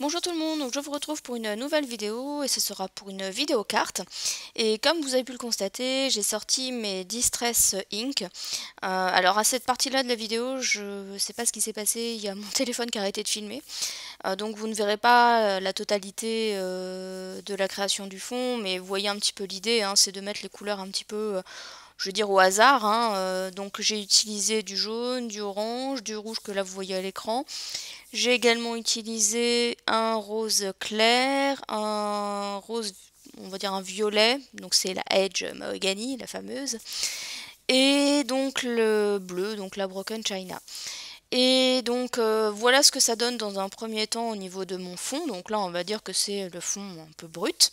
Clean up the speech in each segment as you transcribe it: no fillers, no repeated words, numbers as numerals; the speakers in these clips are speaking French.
Bonjour tout le monde, donc je vous retrouve pour une nouvelle vidéo et ce sera pour une vidéo carte. Et comme vous avez pu le constater, j'ai sorti mes Distress Ink. Alors à cette partie-là de la vidéo, je sais pas ce qui s'est passé, il y a mon téléphone qui a arrêté de filmer. Donc vous ne verrez pas la totalité de la création du fond, mais vous voyez un petit peu l'idée, hein, c'est de mettre les couleurs un petit peu... je veux dire au hasard, hein. Donc j'ai utilisé du jaune, du orange, du rouge que là vous voyez à l'écran. J'ai également utilisé un rose clair, un rose, on va dire un violet, donc c'est la Edge Mahogany, la fameuse, et donc le bleu, donc la Broken China. Et donc voilà ce que ça donne dans un premier temps au niveau de mon fond, donc là on va dire que c'est le fond un peu brut.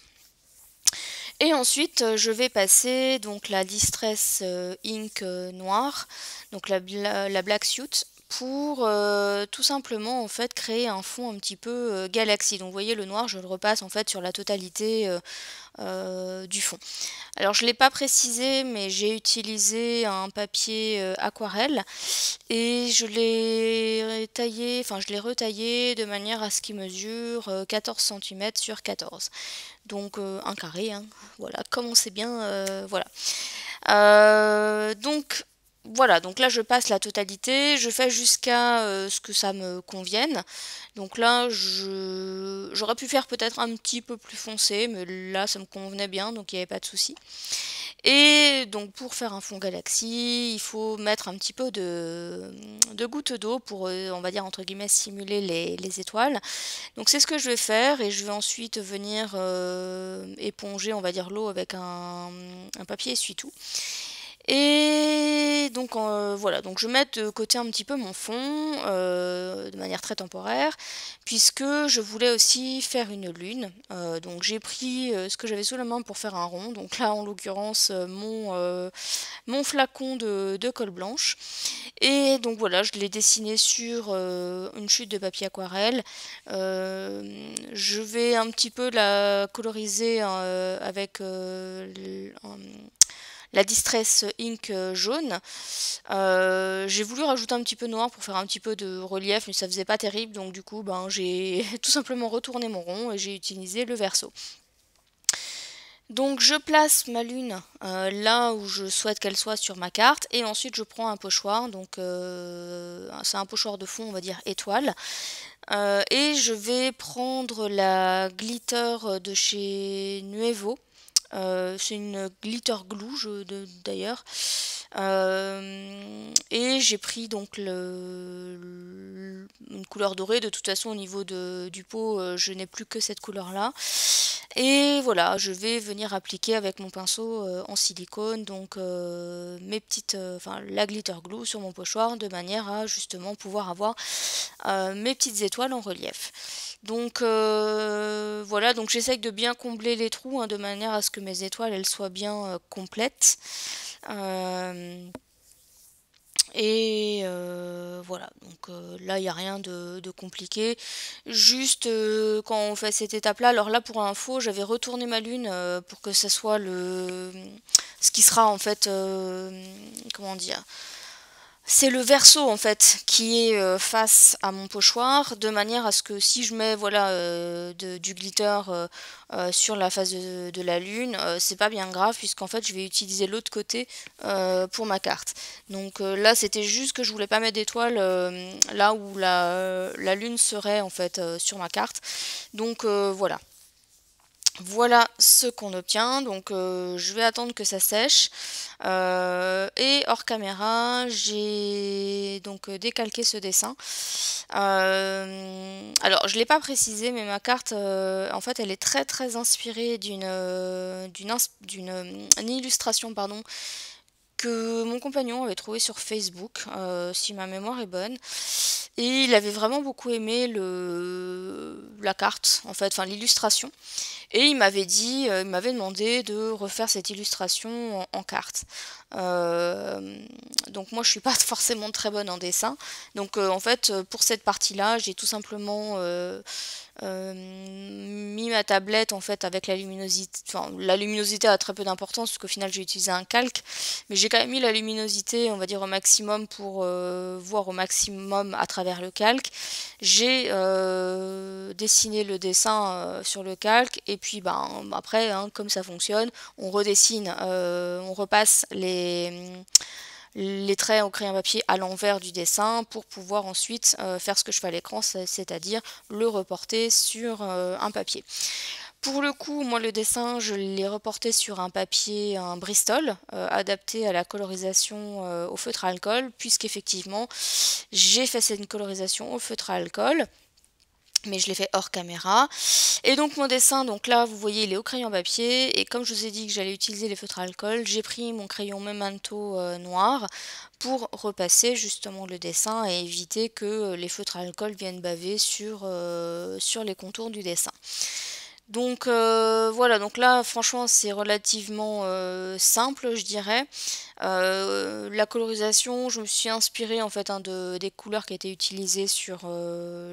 Et ensuite, je vais passer donc la Distress Ink noire, donc la Black Suit, pour tout simplement en fait créer un fond un petit peu galaxie. Donc vous voyez le noir, je le repasse en fait sur la totalité du fond. Alors je ne l'ai pas précisé, mais j'ai utilisé un papier aquarelle et je l'ai taillé, enfin je l'ai retaillé de manière à ce qu'il mesure 14 cm sur 14. Donc un carré, hein. Voilà, comme on sait bien, voilà. Donc voilà, donc là je passe la totalité, je fais jusqu'à ce que ça me convienne. Donc là j'aurais pu faire peut-être un petit peu plus foncé, mais là ça me convenait bien, donc il n'y avait pas de souci. Et donc pour faire un fond galaxie, il faut mettre un petit peu de gouttes d'eau pour, on va dire entre guillemets, simuler les étoiles. Donc c'est ce que je vais faire et je vais ensuite venir éponger, on va dire, l'eau avec un papier essuie-tout. Et donc voilà, donc je mets de côté un petit peu mon fond de manière très temporaire, puisque je voulais aussi faire une lune. Donc j'ai pris ce que j'avais sous la main pour faire un rond, donc là en l'occurrence mon flacon de colle blanche. Et donc voilà, je l'ai dessiné sur une chute de papier aquarelle. Je vais un petit peu la coloriser avec la Distress Ink jaune. J'ai voulu rajouter un petit peu de noir pour faire un petit peu de relief, mais ça faisait pas terrible, donc du coup j'ai tout simplement retourné mon rond et j'ai utilisé le verso. Donc je place ma lune là où je souhaite qu'elle soit sur ma carte et ensuite je prends un pochoir, donc c'est un pochoir de fond on va dire étoile, et je vais prendre la glitter de chez Nuevo. C'est une glitter glue d'ailleurs. Et j'ai pris donc une couleur dorée. De toute façon au niveau du pot je n'ai plus que cette couleur là. Et voilà, je vais venir appliquer avec mon pinceau en silicone donc la glitter glue sur mon pochoir de manière à justement pouvoir avoir mes petites étoiles en relief. Donc voilà, donc j'essaye de bien combler les trous hein, de manière à ce que mes étoiles elles soient bien complètes. Voilà, donc là il n'y a rien de compliqué. Juste quand on fait cette étape-là, alors là pour info, j'avais retourné ma lune pour que ça soit ce qui sera en fait, comment dire, c'est le verso en fait qui est face à mon pochoir, de manière à ce que si je mets voilà du glitter sur la face de la lune, c'est pas bien grave puisqu'en fait je vais utiliser l'autre côté pour ma carte. Donc là c'était juste que je voulais pas mettre d'étoiles là où la lune serait en fait sur ma carte. Donc voilà. Voilà ce qu'on obtient, donc je vais attendre que ça sèche. Et hors caméra, j'ai donc décalqué ce dessin. Alors je ne l'ai pas précisé, mais ma carte, en fait, elle est très très inspirée d'une illustration, pardon, que mon compagnon avait trouvé sur Facebook, si ma mémoire est bonne. Et il avait vraiment beaucoup aimé la carte, en fait, enfin l'illustration. Et il m'avait dit, il m'avait demandé de refaire cette illustration en carte. Donc moi je suis pas forcément très bonne en dessin. Donc en fait pour cette partie-là, j'ai tout simplement mis ma tablette en fait avec la luminosité. Enfin la luminosité a très peu d'importance parce qu'au final j'ai utilisé un calque, mais j'ai quand même mis la luminosité on va dire au maximum pour voir au maximum à travers travers le calque. J'ai dessiné le dessin sur le calque et puis ben, après, hein, comme ça fonctionne, on redessine, on repasse les traits au crayon papier à l'envers du dessin pour pouvoir ensuite faire ce que je fais à l'écran, c'est-à-dire le reporter sur un papier. Pour le coup, moi le dessin, je l'ai reporté sur un papier, un Bristol, adapté à la colorisation au feutre à alcool, puisqu'effectivement j'ai fait cette colorisation au feutre à alcool, mais je l'ai fait hors caméra. Et donc mon dessin, donc là vous voyez il est au crayon papier, et comme je vous ai dit que j'allais utiliser les feutres à alcool, j'ai pris mon crayon Memento noir pour repasser justement le dessin et éviter que les feutres à alcool viennent baver sur les contours du dessin. Donc voilà, donc là franchement c'est relativement simple je dirais. La colorisation, je me suis inspirée en fait des couleurs qui étaient utilisées sur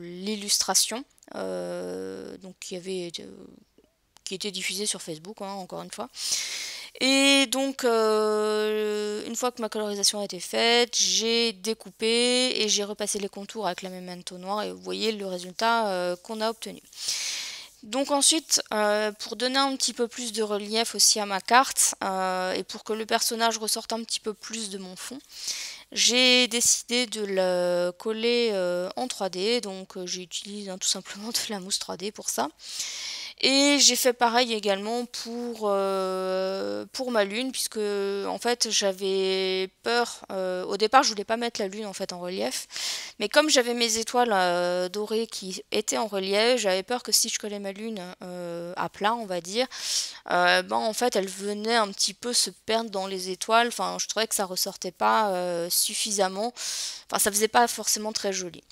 l'illustration, donc qui était diffusée sur Facebook, hein, encore une fois. Et donc une fois que ma colorisation a été faite, j'ai découpé et j'ai repassé les contours avec la Memento noire et vous voyez le résultat qu'on a obtenu. Donc ensuite, pour donner un petit peu plus de relief aussi à ma carte, et pour que le personnage ressorte un petit peu plus de mon fond, j'ai décidé de le coller en 3D, donc j'utilise tout simplement de la mousse 3D pour ça. Et j'ai fait pareil également pour ma lune, puisque en fait j'avais peur, au départ je voulais pas mettre la lune en fait en relief, mais comme j'avais mes étoiles dorées qui étaient en relief, j'avais peur que si je collais ma lune à plat on va dire, ben, en fait elle venait un petit peu se perdre dans les étoiles, enfin je trouvais que ça ressortait pas suffisamment, enfin ça faisait pas forcément très joli.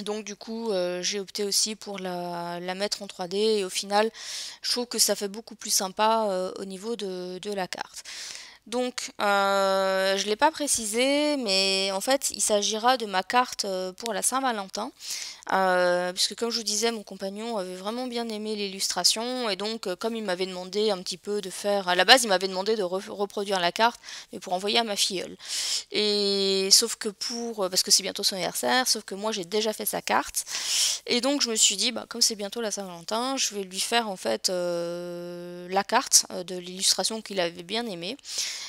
Donc du coup j'ai opté aussi pour la mettre en 3D et au final je trouve que ça fait beaucoup plus sympa au niveau de la carte. Donc je ne l'ai pas précisé mais en fait il s'agira de ma carte pour la Saint-Valentin. Puisque comme je vous disais, mon compagnon avait vraiment bien aimé l'illustration et donc comme il m'avait demandé un petit peu de faire, à la base il m'avait demandé de reproduire la carte mais pour envoyer à ma filleule. Et sauf que parce que c'est bientôt son anniversaire, sauf que moi j'ai déjà fait sa carte et donc je me suis dit bah comme c'est bientôt la Saint-Valentin, je vais lui faire en fait la carte de l'illustration qu'il avait bien aimée.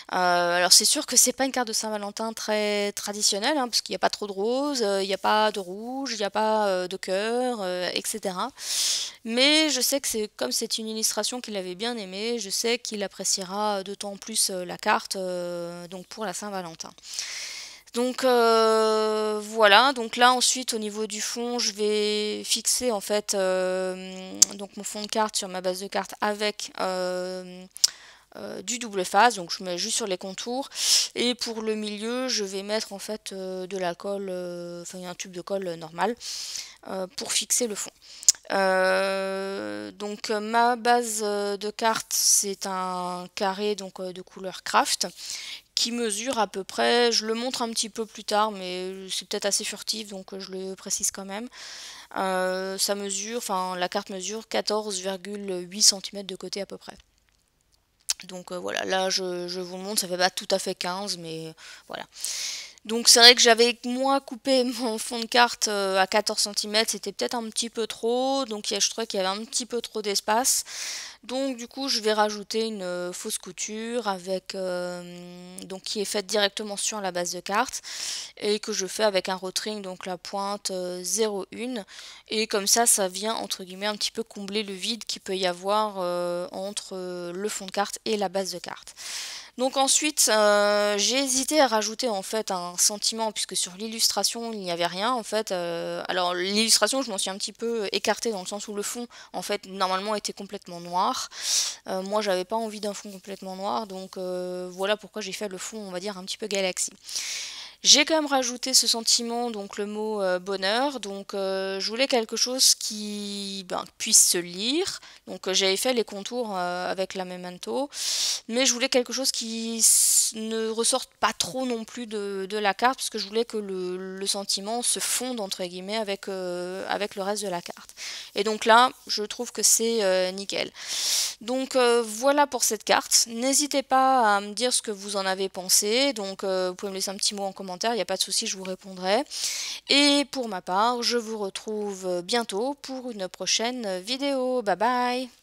Alors c'est sûr que c'est pas une carte de Saint-Valentin très traditionnelle, hein, parce qu'il n'y a pas trop de rose, il n'y a pas de rouge, il n'y a pas de cœur, etc. Mais je sais que comme c'est une illustration qu'il avait bien aimée, je sais qu'il appréciera d'autant plus la carte donc pour la Saint-Valentin. Donc voilà, donc là ensuite au niveau du fond je vais fixer en fait donc mon fond de carte sur ma base de carte avec du double face, donc je mets juste sur les contours et pour le milieu je vais mettre en fait de la colle, enfin un tube de colle normal pour fixer le fond. Donc ma base de carte c'est un carré donc de couleur craft qui mesure à peu près, je le montre un petit peu plus tard mais c'est peut-être assez furtif donc je le précise quand même. Ça mesure, enfin la carte mesure 14,8 cm de côté à peu près. Donc voilà, là je vous le montre, ça fait pas tout à fait 15, mais voilà. Donc c'est vrai que j'avais moi coupé mon fond de carte à 14 cm, c'était peut-être un petit peu trop, donc je trouvais qu'il y avait un petit peu trop d'espace. Donc du coup je vais rajouter une fausse couture avec donc qui est faite directement sur la base de carte et que je fais avec un rotring, donc la pointe 0,1 et comme ça vient entre guillemets un petit peu combler le vide qu'il peut y avoir entre le fond de carte et la base de carte. Donc ensuite j'ai hésité à rajouter en fait un sentiment puisque sur l'illustration il n'y avait rien en fait. Alors l'illustration je m'en suis un petit peu écartée dans le sens où le fond en fait normalement était complètement noir. Moi j'avais pas envie d'un fond complètement noir donc voilà pourquoi j'ai fait le fond on va dire un petit peu galaxie. J'ai quand même rajouté ce sentiment, donc le mot bonheur, donc je voulais quelque chose qui puisse se lire, donc j'avais fait les contours avec la Memento, mais je voulais quelque chose qui ne ressorte pas trop non plus de la carte, parce que je voulais que le sentiment se fonde entre guillemets avec le reste de la carte. Et donc là, je trouve que c'est nickel. Donc voilà pour cette carte. N'hésitez pas à me dire ce que vous en avez pensé, donc vous pouvez me laisser un petit mot en commentaire commentaires, il n'y a pas de souci, je vous répondrai. Et pour ma part, je vous retrouve bientôt pour une prochaine vidéo. Bye bye!